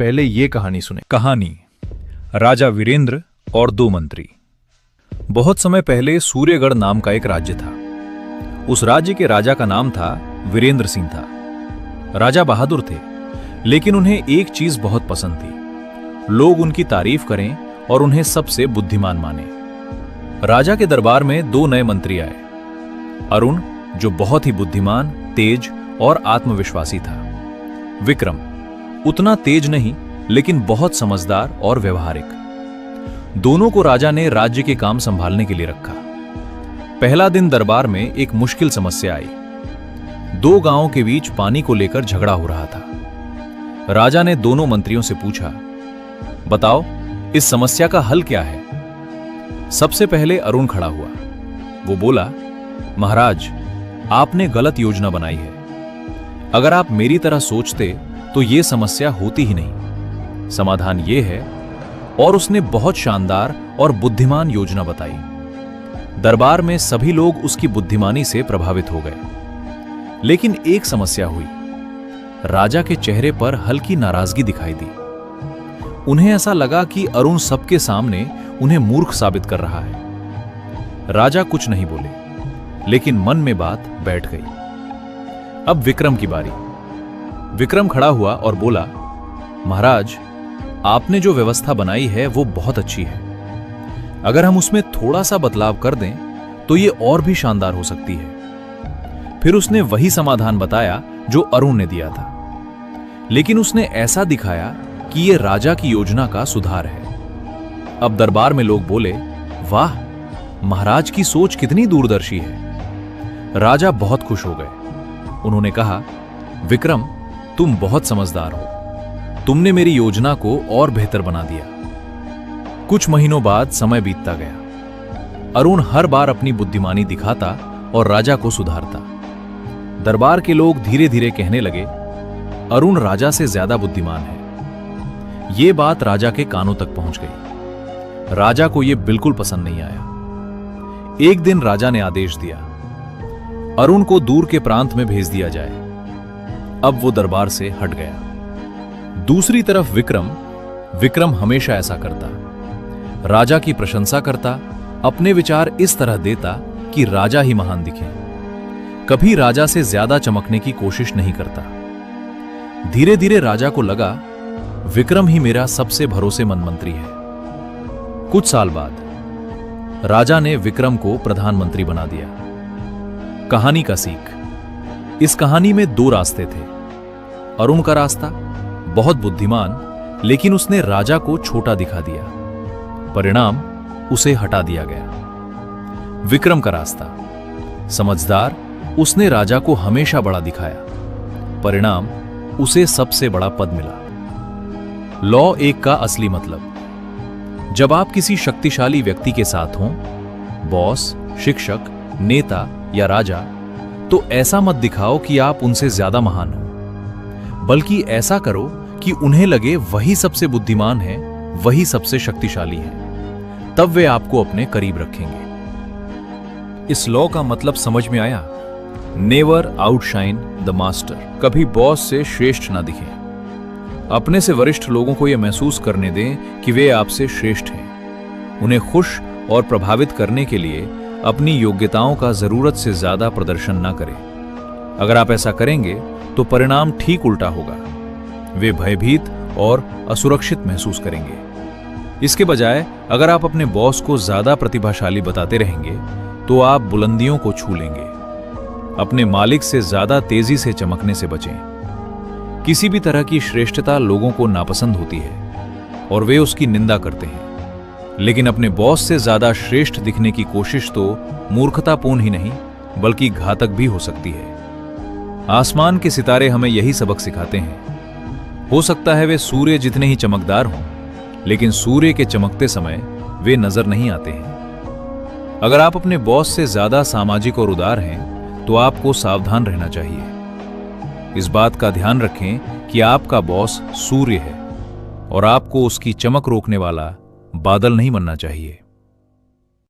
पहले ये कहानी सुने। कहानी राजा वीरेंद्र और दो मंत्री। बहुत समय पहले सूर्यगढ़ नाम का एक राज्य था। उस राज्य के राजा का नाम था वीरेंद्र सिंह था। राजा बहादुर थे, लेकिन उन्हें एक चीज बहुत पसंद थी, लोग उनकी तारीफ करें और उन्हें सबसे बुद्धिमान माने। राजा के दरबार में दो नए मंत्री आए। अरुण, जो बहुत ही बुद्धिमान, तेज और आत्मविश्वासी था। विक्रम, उतना तेज नहीं लेकिन बहुत समझदार और व्यवहारिक। दोनों को राजा ने राज्य के काम संभालने के लिए रखा। पहला दिन दरबार में एक मुश्किल समस्या आई। दो गांवों के बीच पानी को लेकर झगड़ा हो रहा था। राजा ने दोनों मंत्रियों से पूछा, बताओ इस समस्या का हल क्या है? सबसे पहले अरुण खड़ा हुआ। वो बोला, महाराज, आपने गलत योजना बनाई है। अगर आप मेरी तरह सोचते तो यह समस्या होती ही नहीं। समाधान यह है। और उसने बहुत शानदार और बुद्धिमान योजना बताई। दरबार में सभी लोग उसकी बुद्धिमानी से प्रभावित हो गए। लेकिन एक समस्या हुई। राजा के चेहरे पर हल्की नाराजगी दिखाई दी। उन्हें ऐसा लगा कि अरुण सबके सामने उन्हें मूर्ख साबित कर रहा है। राजा कुछ नहीं बोले, लेकिन मन में बात बैठ गई। अब विक्रम की बारी। विक्रम खड़ा हुआ और बोला, महाराज, आपने जो व्यवस्था बनाई है वो बहुत अच्छी है। अगर हम उसमें थोड़ा सा बदलाव कर दें तो ये और भी शानदार हो सकती है। फिर उसने वही समाधान बताया जो अरुण ने दिया था, लेकिन उसने ऐसा दिखाया कि यह राजा की योजना का सुधार है। अब दरबार में लोग बोले, वाह, महाराज की सोच कितनी दूरदर्शी है। राजा बहुत खुश हो गए। उन्होंने कहा, विक्रम, तुम बहुत समझदार हो। तुमने मेरी योजना को और बेहतर बना दिया। कुछ महीनों बाद समय बीतता गया। अरुण हर बार अपनी बुद्धिमानी दिखाता और राजा को सुधारता। दरबार के लोग धीरे धीरे कहने लगे, अरुण राजा से ज्यादा बुद्धिमान है। यह बात राजा के कानों तक पहुंच गई। राजा को यह बिल्कुल पसंद नहीं आया। एक दिन राजा ने आदेश दिया, अरुण को दूर के प्रांत में भेज दिया जाए। अब वो दरबार से हट गया। दूसरी तरफ विक्रम हमेशा ऐसा करता। राजा की प्रशंसा करता, अपने विचार इस तरह देता कि राजा ही महान दिखे। कभी राजा से ज्यादा चमकने की कोशिश नहीं करता। धीरे धीरे राजा को लगा, विक्रम ही मेरा सबसे भरोसेमंद मंत्री है। कुछ साल बाद राजा ने विक्रम को प्रधानमंत्री बना दिया। कहानी का सीख। इस कहानी में दो रास्ते थे। अरुण का रास्ता, बहुत बुद्धिमान, लेकिन उसने राजा को छोटा दिखा दिया। परिणाम, उसे हटा दिया गया। विक्रम का रास्ता, समझदार, उसने राजा को हमेशा बड़ा दिखाया। परिणाम, उसे सबसे बड़ा पद मिला। लॉ एक का असली मतलब। जब आप किसी शक्तिशाली व्यक्ति के साथ हों, बॉस, शिक्षक, नेता या राजा, तो ऐसा मत दिखाओ कि आप उनसे ज्यादा महान हो, बल्कि ऐसा करो कि उन्हें लगे वही सबसे बुद्धिमान है, वही सबसे शक्तिशाली है। तब वे आपको अपने करीब रखेंगे। इस लॉ का मतलब समझ में आया? Never outshine the master. कभी बॉस से श्रेष्ठ ना दिखें। अपने से वरिष्ठ लोगों को यह महसूस करने दें कि वे आपसे श्रेष्ठ हैं। उन्हें खुश और प्रभावित करने के लिए अपनी योग्यताओं का जरूरत से ज्यादा प्रदर्शन ना करें। अगर आप ऐसा करेंगे तो परिणाम ठीक उल्टा होगा। वे भयभीत और असुरक्षित महसूस करेंगे। इसके बजाय अगर आप अपने बॉस को ज्यादा प्रतिभाशाली बताते रहेंगे तो आप बुलंदियों को छू लेंगे। अपने मालिक से ज्यादा तेजी से चमकने से बचें। किसी भी तरह की श्रेष्ठता लोगों को नापसंद होती है और वे उसकी निंदा करते हैं। लेकिन अपने बॉस से ज्यादा श्रेष्ठ दिखने की कोशिश तो मूर्खतापूर्ण ही नहीं बल्कि घातक भी हो सकती है। आसमान के सितारे हमें यही सबक सिखाते हैं। हो सकता है वे सूर्य जितने ही चमकदार हों, लेकिन सूर्य के चमकते समय वे नजर नहीं आते हैं। अगर आप अपने बॉस से ज्यादा सामाजिक और उदार हैं तो आपको सावधान रहना चाहिए। इस बात का ध्यान रखें कि आपका बॉस सूर्य है और आपको उसकी चमक रोकने वाला बादल नहीं बनना चाहिए।